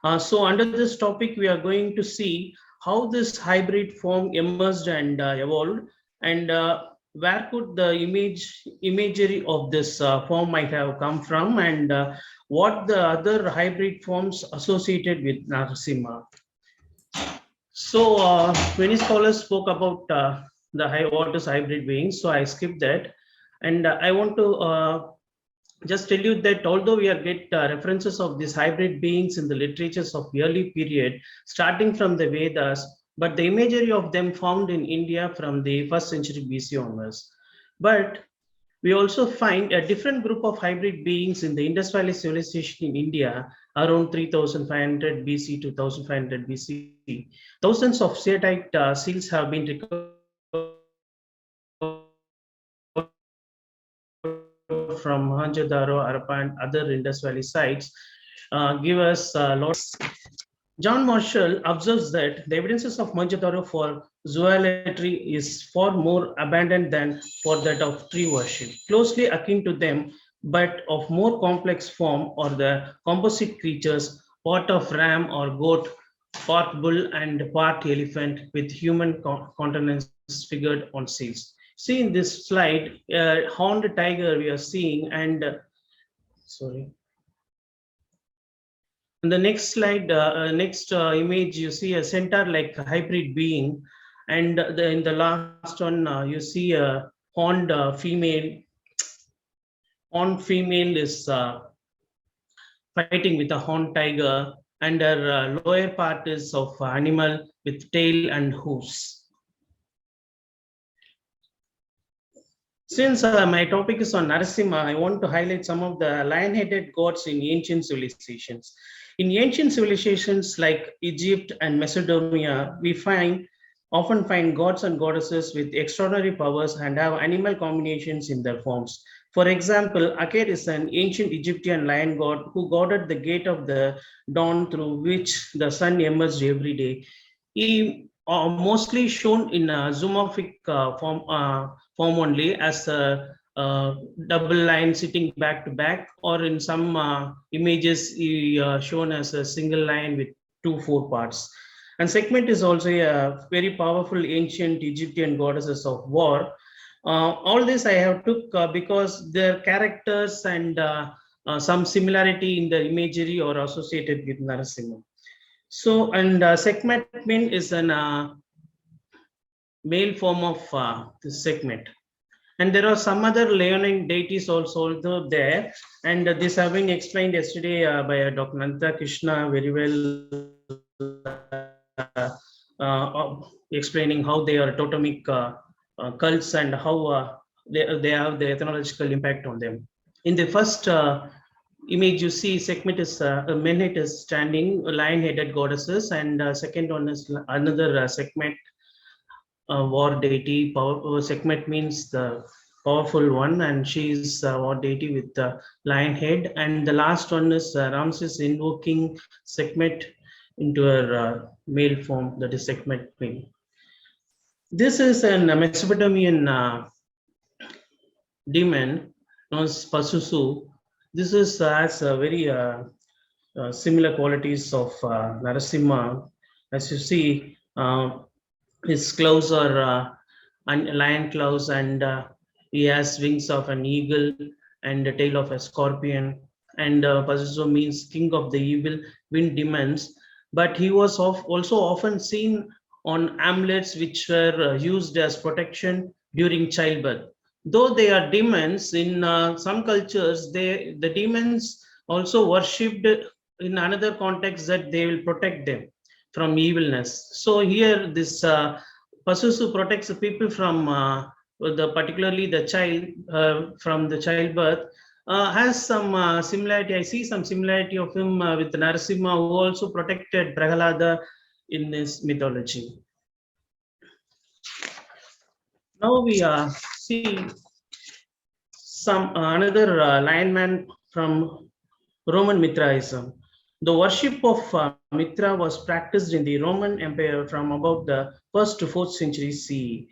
So under this topic, we are going to see how this hybrid form emerged and evolved, and where could the imagery of this form might have come from, and what the other hybrid forms associated with Narasimha. So many scholars spoke about what is hybrid beings. So I skipped that, and I want to just tell you that although we are get references of these hybrid beings in the literatures of early period, starting from the Vedas, but the imagery of them found in India from the 1st century BC onwards. But we also find a different group of hybrid beings in the Indus Valley civilization in India around 3500 BC to 1500 BC. Thousands of Seatite seals have been recovered from Mohenjo-daro, Harappa, and other Indus Valley sites give us lots. John Marshall observes that the evidences of Mohenjo-daro for zoology is far more abundant than for that of tree worship, closely akin to them, but of more complex form, or the composite creatures, part of ram or goat, part bull and part elephant, with human countenance figured on seals. See in this slide, horned tiger we are seeing, and sorry. In the next slide, next image, you see a centaur-like hybrid being, and in the last one, you see a horned female. Horned female is fighting with a horned tiger, and her lower part is of animal with tail and hooves. Since my topic is on Narasimha, I want to highlight some of the lion-headed gods in ancient civilizations. In ancient civilizations like Egypt and Macedonia, we often find gods and goddesses with extraordinary powers and have animal combinations in their forms. For example, Aiyar is an ancient Egyptian lion god who guarded the gate of the dawn through which the sun emerged every day. He mostly shown in a zoomorphic form only, as a double line sitting back to back, or in some images he shown as a single line with 2 4 parts. And Sekhmet is also a very powerful ancient Egyptian goddesses of war. All this I have took because their characters and some similarity in the imagery are associated with Narasimha. So, and Sekhmet is an male form of this Sekhmet. And there are some other leonine deities also there, and this have been explained yesterday by Dr. Nanda Krishna very well, explaining how they are totemic cults and how they have the ethnological impact on them. In the first image, you see Sekhmet is Menhet is standing, lion-headed goddesses, and second one is another Sekhmet. War deity. Sekhmet means the powerful one, and she is war deity with the lion head. And the last one is Ramses invoking Sekhmet into her male form, that is Sekhmet queen. This is a Mesopotamian demon known as Pasusu. This is has very similar qualities of Narasimha. As you see, his claws are lion claws, and he has wings of an eagle and the tail of a scorpion. And Pasusu means king of the evil wind demons. But he was also often seen on amulets which were used as protection during childbirth. Though they are demons, in some cultures, the demons also worshipped in another context, that they will protect them from evilness. So here this Pasusu protects the people from particularly the child from the childbirth. Has some similarity. I see some similarity of him with Narasimha, who also protected Prahalada in this mythology. Now we see some another lion man from Roman Mithraism. The worship of Mithra was practiced in the Roman Empire from about the 1st to 4th century CE.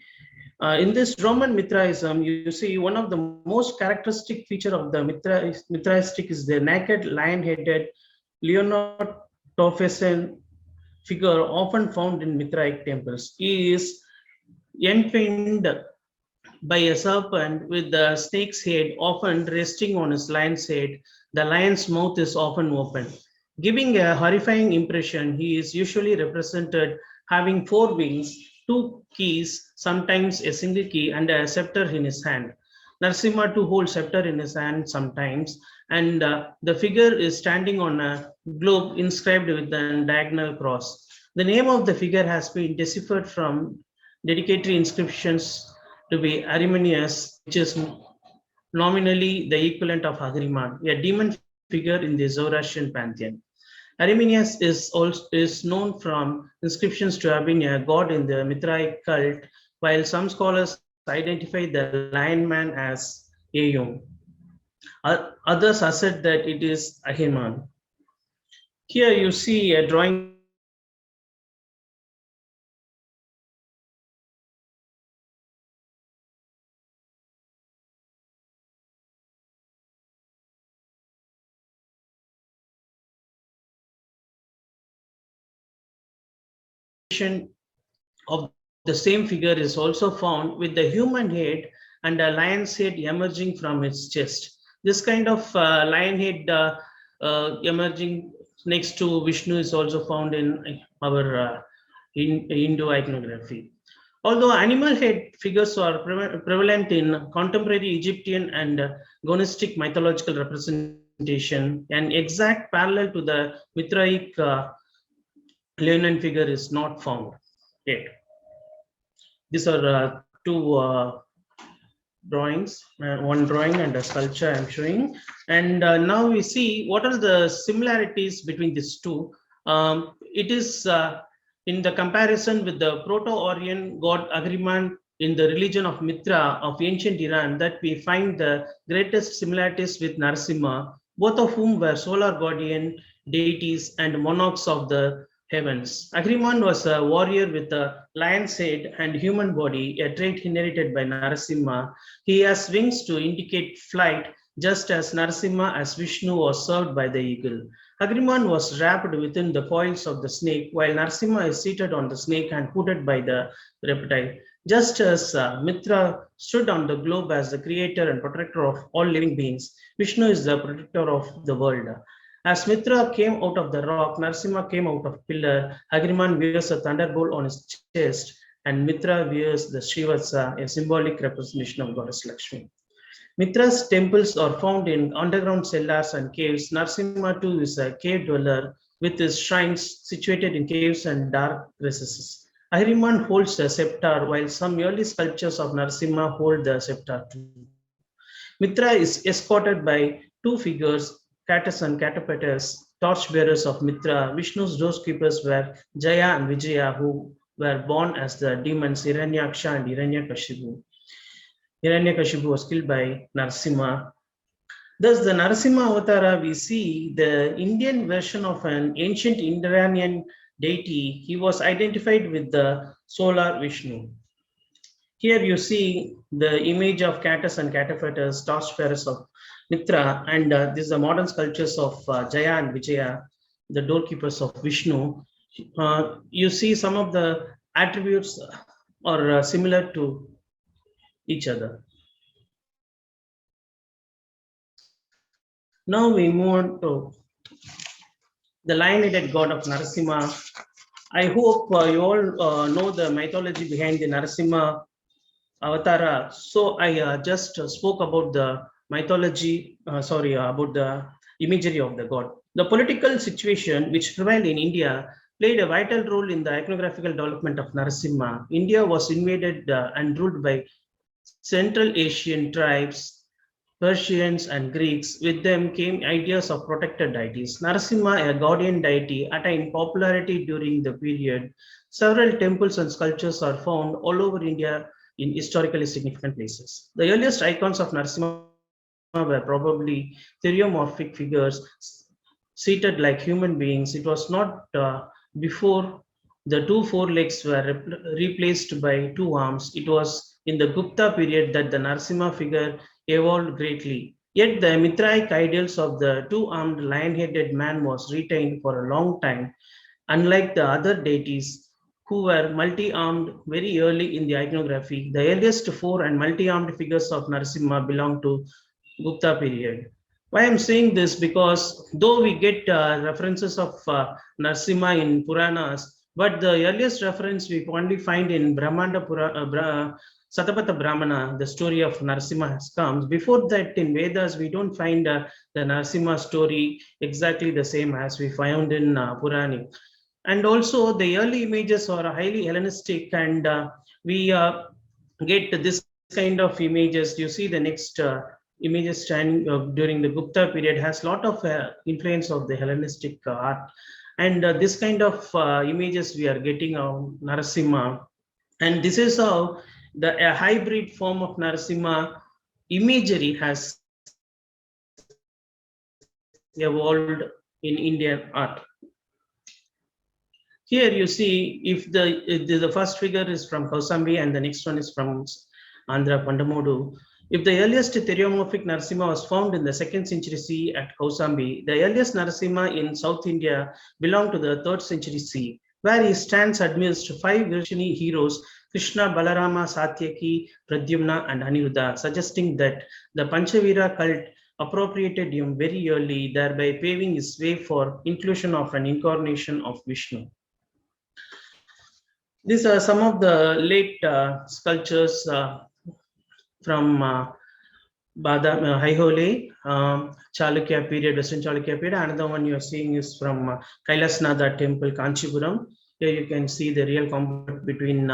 In this Roman Mithraism, you see one of the most characteristic feature of the Mithraistic is the naked lion-headed Leonard Profession figure often found in Mithraic temples. He is enfinned by a serpent with the snake's head often resting on his lion's head. The lion's mouth is often open. Giving a horrifying impression, he is usually represented having four wings, two keys, sometimes a single key, and a scepter in his hand. Narasimha too holds scepter in his hand sometimes, and the figure is standing on a globe inscribed with a diagonal cross. The name of the figure has been deciphered from dedicatory inscriptions to be Arimaneus, which is nominally the equivalent of Ahriman, a demon figure in the Zoroastrian pantheon. Arimaneus is known from inscriptions to have been a god in the Mithraic cult, while some scholars identify the lion man as Aiyar. Others assert that it is Ahriman. Here you see a drawing of Narasimha Avatara, of the same figure is also found with the human head and a lion's head emerging from its chest. This kind of lion head emerging next to Vishnu is also found in our Hindu iconography. Although animal head figures are prevalent in contemporary Egyptian and Gnostic mythological representation, an exact parallel to the Mithraic Leonin figure is not found yet. These are two drawings, one drawing and a sculpture I'm showing. And now we see what are the similarities between these two. It is in the comparison with the Proto-Aryan god Ahriman in the religion of Mithra of ancient Iran that we find the greatest similarities with Narasimha, both of whom were solar guardian deities and monarchs of the heavens. Ahriman was a warrior with a lion's head and human body, a trait inherited by Narasimha. He has wings to indicate flight, just as Narasimha as Vishnu was served by the eagle. Ahriman was wrapped within the coils of the snake, while Narasimha is seated on the snake and hooded by the reptile. Just as Mithra stood on the globe as the creator and protector of all living beings, Vishnu is the protector of the world. As Mithra came out of the rock, Narasimha came out of pillar. Ahriman wears a thunderbolt on his chest, and Mithra wears the Srivatsa, a symbolic representation of goddess Lakshmi. Mithra's temples are found in underground cellars and caves. Narasimha too is a cave dweller with his shrines situated in caves and dark recesses. Ahriman holds the scepter, while some early sculptures of Narasimha hold the scepter too. Mithra is escorted by two figures, Catus and Catopatus, torchbearers of Mithra. Vishnu's doorkeepers were Jaya and Vijaya, who were born as the demons Hiranyaksha and Hiranyakashipu. Hiranyakashipu was killed by Narasimha. Thus, the Narasimha Avatara, we see the Indian version of an ancient Iranian deity. He was identified with the solar Vishnu. Here you see the image of Catus and Catopatus, torchbearers of Mithra, and these are modern sculptures of Jaya and Vijaya, the doorkeepers of Vishnu. You see some of the attributes are similar to each other. Now we move on to the lion-headed god of Narasimha. I hope you all know the mythology behind the Narasimha Avatara. So I just spoke about the mythology, about the imagery of the god. The political situation which prevailed in India played a vital role in the iconographical development of Narasimha. India was invaded and ruled by Central Asian tribes, Persians and Greeks. With them came ideas of protected deities. Narasimha, a guardian deity, attained popularity during the period. Several temples and sculptures are found all over India in historically significant places. The earliest icons of Narasimha were probably theriomorphic figures seated like human beings. It was not before the two forelegs were replaced by two arms. It was in the Gupta period that the Narasimha figure evolved greatly. Yet the Mithraic ideals of the two-armed lion-headed man was retained for a long time, unlike the other deities who were multi-armed very early in the iconography. The earliest four and multi-armed figures of Narasimha belong to Gupta period. Why I'm saying this, because though we get references of Narasimha in Puranas, but the earliest reference we only find in Satapatha Brahmana, the story of Narasimha has come. Before that, in Vedas, we don't find the Narasimha story exactly the same as we found in Purani. And also, the early images are highly Hellenistic, and we get this kind of images. You see the next images standing during the Gupta period has a lot of influence of the Hellenistic art. And this kind of images we are getting of Narasimha. And this is how the hybrid form of Narasimha imagery has evolved in Indian art. Here you see if the first figure is from Kausambi and the next one is from Andhra Pandamodu. If the earliest theriomorphic Narasimha was found in the 2nd century CE at Kausambi, the earliest Narasimha in South India belonged to the 3rd century CE, where he stands amidst 5 Vrishni heroes, Krishna, Balarama, Satyaki, Pradyumna, and Aniruddha, suggesting that the Panchavira cult appropriated him very early, thereby paving his way for inclusion of an incarnation of Vishnu. These are some of the late sculptures from Haihole, Chalukya period, Western Chalukya period. Another one you are seeing is from Kailasnatha temple, Kanchipuram. Here you can see the real conflict between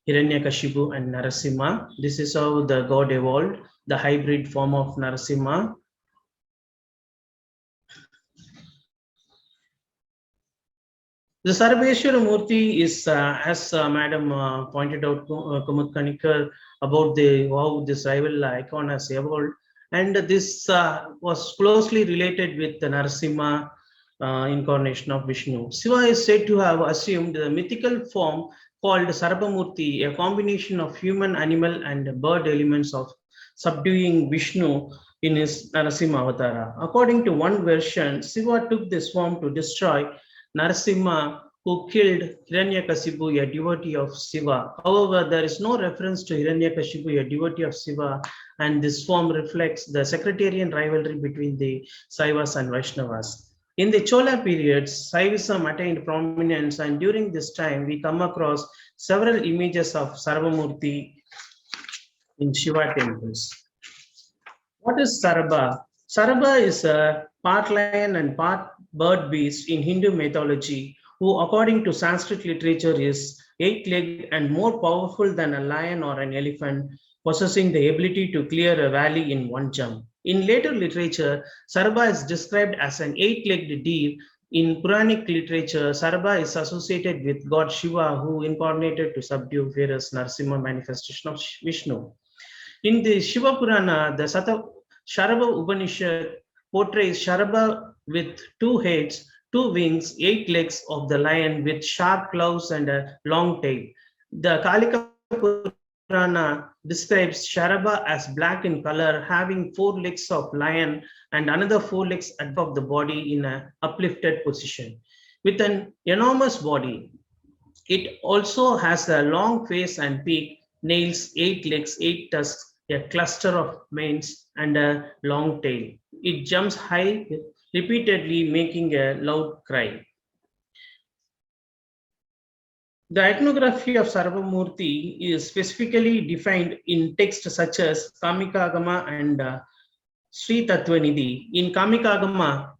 Hiranyakashipu and Narasimha. This is how the god evolved, the hybrid form of Narasimha. The Sarabeshwara Murti is, as Madam pointed out, Kumud Kanikar, about how this rival icon has evolved. And this was closely related with the Narasimha incarnation of Vishnu. Shiva is said to have assumed the mythical form called Sarabha Murti, a combination of human, animal, and bird elements of subduing Vishnu in his Narasimha Avatara. According to one version, Shiva took this form to destroy Narasimha, who killed Hiranyakashipu, a devotee of Shiva. However, there is no reference to Hiranyakashipu, a devotee of Shiva, and this form reflects the sectarian rivalry between the Saivas and Vaishnavas. In the Chola period, Saivism attained prominence, and during this time, we come across several images of Sarvamurti in Shiva temples. What is Sarabha? Sarabha is a part lion and part bird beast in Hindu mythology, who according to Sanskrit literature is 8-legged and more powerful than a lion or an elephant, possessing the ability to clear a valley in one jump. In later literature, Sarabha is described as an 8-legged deer. In Puranic literature, Sarabha is associated with God Shiva, who incarnated to subdue various Narasimha manifestation of Vishnu. In the Shiva Purana, the Sharabha Upanishad portrays Sharabha with 2 heads, 2 wings, 8 legs of the lion with sharp claws and a long tail. The Kalika Purana describes Sharabha as black in color, having 4 legs of lion and another 4 legs above the body in an uplifted position. With an enormous body, it also has a long face and beak, nails, 8 legs, 8 tusks, a cluster of manes, and a long tail. It jumps high repeatedly, making a loud cry. The iconography of Sarvamurti is specifically defined in texts such as Kamikagama and Sri Tattvanidhi. In Kamikagama,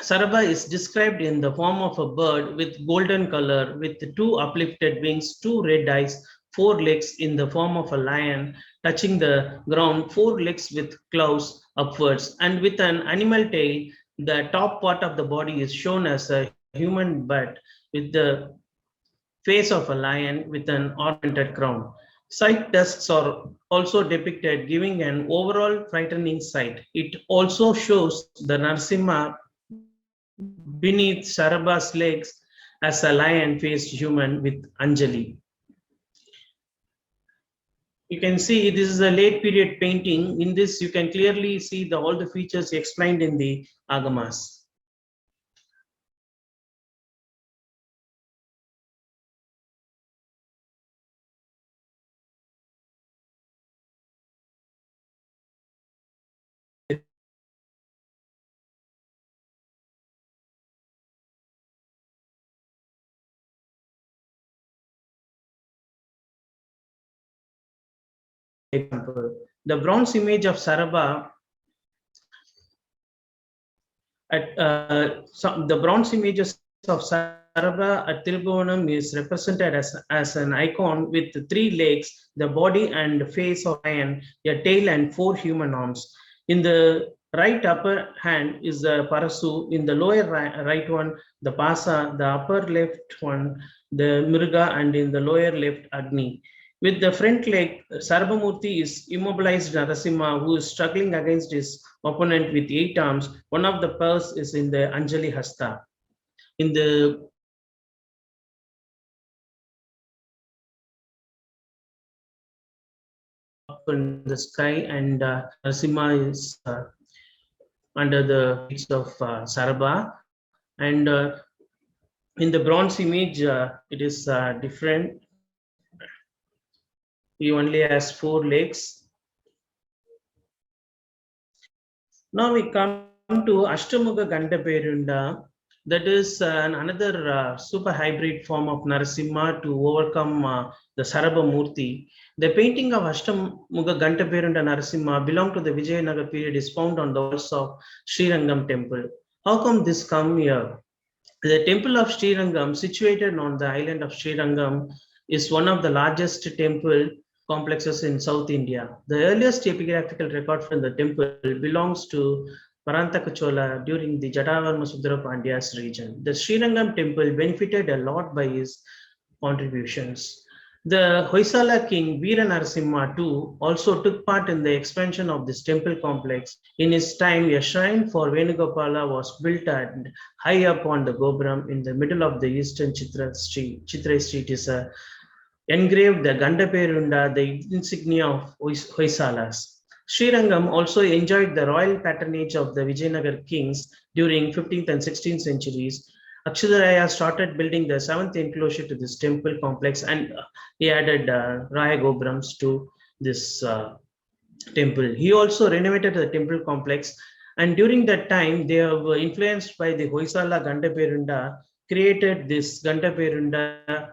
Sarabha is described in the form of a bird with golden color, with 2 uplifted wings, 2 red eyes, 4 legs in the form of a lion, touching the ground, 4 legs with claws upwards, and with an animal tail. The top part of the body is shown as a human butt with the face of a lion with an ornamented crown. Side tusks are also depicted, giving an overall frightening sight. It also shows the Narasimha beneath Sarabha's legs as a lion faced human with Anjali. You can see this is a late period painting. In this, you can clearly see all the features explained in the Agamas. Example, the bronze image of Sarabha the bronze images of Sarabha at Tirubonam is represented as an icon with 3 legs, the body and face of lion, a tail and 4 human arms. In the right upper hand is the Parasu, in the lower right one, the Pasa, the upper left one, the Mriga, and in the lower left, Agni. With the front leg, Sarabhamurti is immobilized Narasimha, who is struggling against his opponent with 8 arms. One of the pearls is in the Anjali Hasta. In the up in the sky, and Narasimha is under the feet of Sarabha. And in the bronze image, it is different. He only has 4 legs. Now we come to Ashtamuga Gandaberunda. That is another super hybrid form of Narasimha to overcome the Sarabha Murti. The painting of Ashtamuga Gandaberunda Narasimha belong to the Vijayanagar period is found on the walls of Srirangam temple. How come this come here? The temple of Srirangam, situated on the island of Srirangam, is one of the largest temple complexes in South India. The earliest epigraphical record from the temple belongs to Parantaka Chola during the Jatavarma Sudra Pandya's region. The Srirangam temple benefited a lot by his contributions. The Hoysala king Veera Narasimha too also took part in the expansion of this temple complex. In his time, a shrine for Venugopala was built and high up on the Gopuram in the middle of the eastern Chitra Street is engraved the Gandaberunda, the insignia of Hoysalas. Srirangam also enjoyed the royal patronage of the Vijayanagar kings during 15th and 16th centuries. Akshadaraya started building the 7th enclosure to this temple complex, and he added Raya Gopurams to this temple. He also renovated the temple complex, and during that time, they were influenced by the Hoysala Gandaberunda, created this Gandaberunda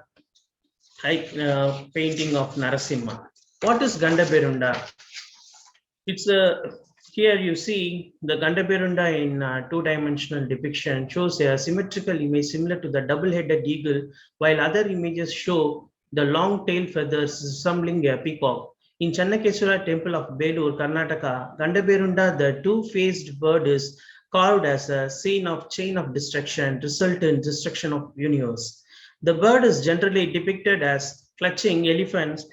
painting of Narasimha. What is Gandaberunda? It's here you see the Gandaberunda in 2-dimensional depiction shows a symmetrical image similar to the double-headed eagle, while other images show the long tail feathers resembling a peacock. In Channakeswara temple of Belur, Karnataka, Gandaberunda, the 2-faced bird is carved as a scene of chain of destruction, result in destruction of universe. The bird is generally depicted as clutching elephants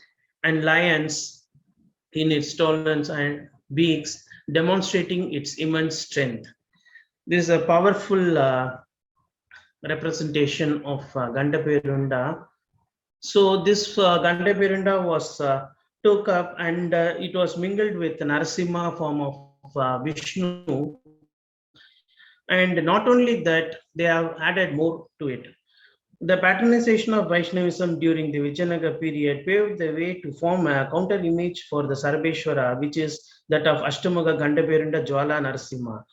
and lions in its talons and beaks, demonstrating its immense strength. This is a powerful representation of Gandaberunda. So this Gandaberunda was took up, and it was mingled with Narasimha form of Vishnu. And not only that, they have added more to it. The patronization of Vaishnavism during the Vijayanagar period paved the way to form a counter image for the Sarabeshwara, which is that of Ashtamuga Gandaberunda Jwala Narasimha.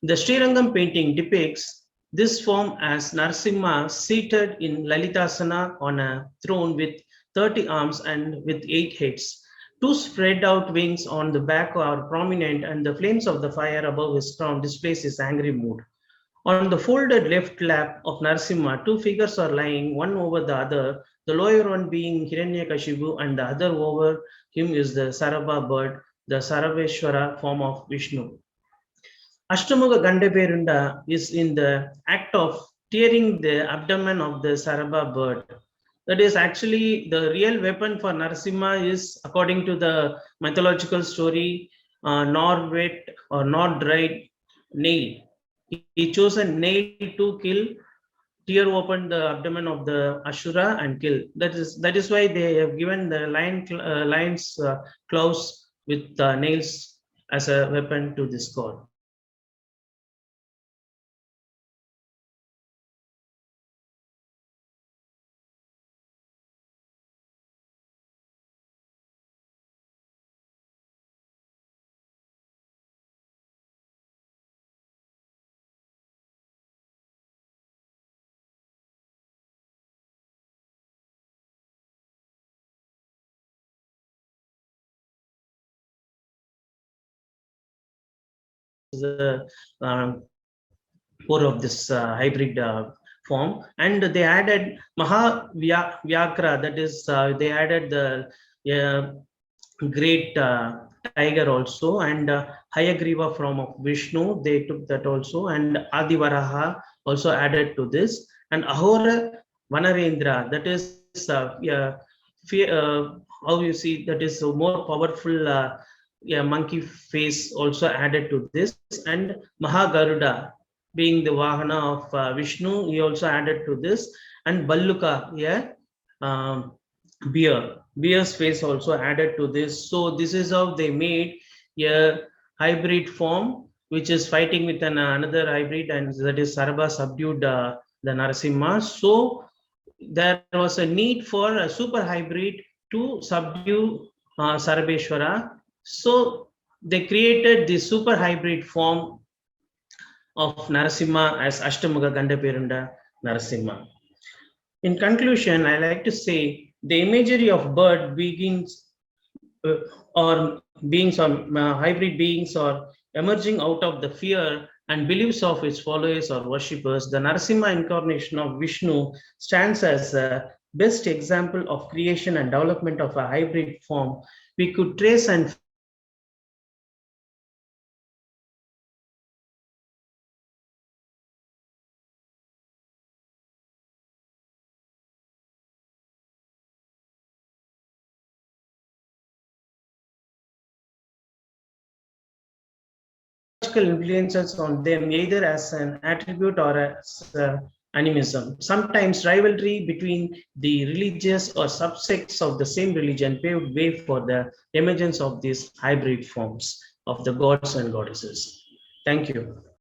The Srirangam painting depicts this form as Narasimha seated in Lalitasana on a throne with 30 arms and with 8 heads. 2 spread out wings on the back are prominent, and the flames of the fire above his crown displays his angry mood. On the folded left lap of Narasimha, 2 figures are lying, one over the other, the lower one being Hiranyakashipu and the other over him is the Sarabha bird, the Sarabeshwara form of Vishnu. Ashtamuga Gandaberunda is in the act of tearing the abdomen of the Sarabha bird. That is actually the real weapon for Narasimha is, according to the mythological story, nor wet or not dried nail. He chose a nail to kill tear open the abdomen of the Ashura and kill. That is why they have given the lion's claws with nails as a weapon to this god. The core of this hybrid form, and they added Vyakra, that is they added the great tiger also, and Hayagriva from of Vishnu, they took that also, and Adivaraha also added to this, and Ahora Vanarendra, that is how you see, that is a more powerful monkey face also added to this, and Mahagaruda being the Vahana of Vishnu, he also added to this, and Balluka, bear's face also added to this. So this is how they made a hybrid form, which is fighting with another hybrid, and that is Sarabha subdued the Narasimha. So there was a need for a super hybrid to subdue Sarabeshwara. So they created the super hybrid form of Narasimha as Ashtamukha Gandaberunda Narasimha. In conclusion, I like to say the imagery of bird beings or beings or hybrid beings are emerging out of the fear and beliefs of its followers or worshippers. The Narasimha incarnation of Vishnu stands as a best example of creation and development of a hybrid form we could trace and influences on them either as an attribute or as animism. Sometimes rivalry between the religious or subsects of the same religion paved way for the emergence of these hybrid forms of the gods and goddesses. Thank you.